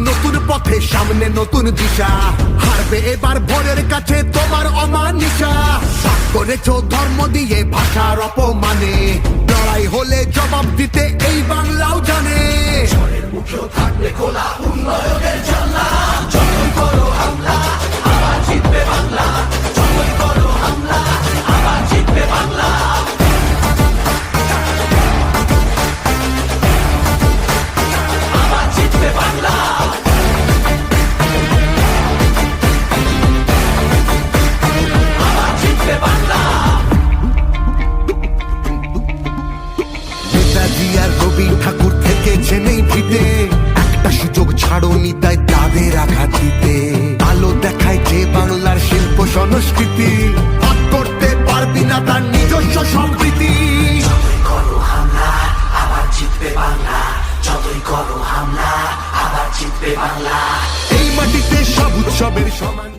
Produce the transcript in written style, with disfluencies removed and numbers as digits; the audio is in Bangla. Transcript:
নতুন পথে, সামনে নতুন দিশা, হারবে এবার ভোরের কাছে তোমার অমানিসা। ভাগ করেছো ধর্ম দিয়ে ভাষার অপমানে, লড়াই হলে জবাব দিতে এই বাংলাও জানে। ঝড়ের মুখেও থাকবে খোলা উন্নয়নের জানলা, যতই করো হামলা আবার জিতবে বাংলা, যতই করো হামলা আবার জিতবে বাংলা। নেতাজি আর রবি ঠাকুর থেকেছে নেই ভিটে, একটা সুযোগ ছাড়োনি তাই তাদের আঘাত দিতে। আলো দেখায় যে বাংলার শিল্প সংস্কৃতি, ভাগ করতে পারবি না তার নিজস্ব সম্প্রীতি। যতই করো হামলা আবার জিতবে বাংলা, যতই করো হামলা আবার জিতবে বাংলা। এই মাটিতে সব উৎসবের সমান।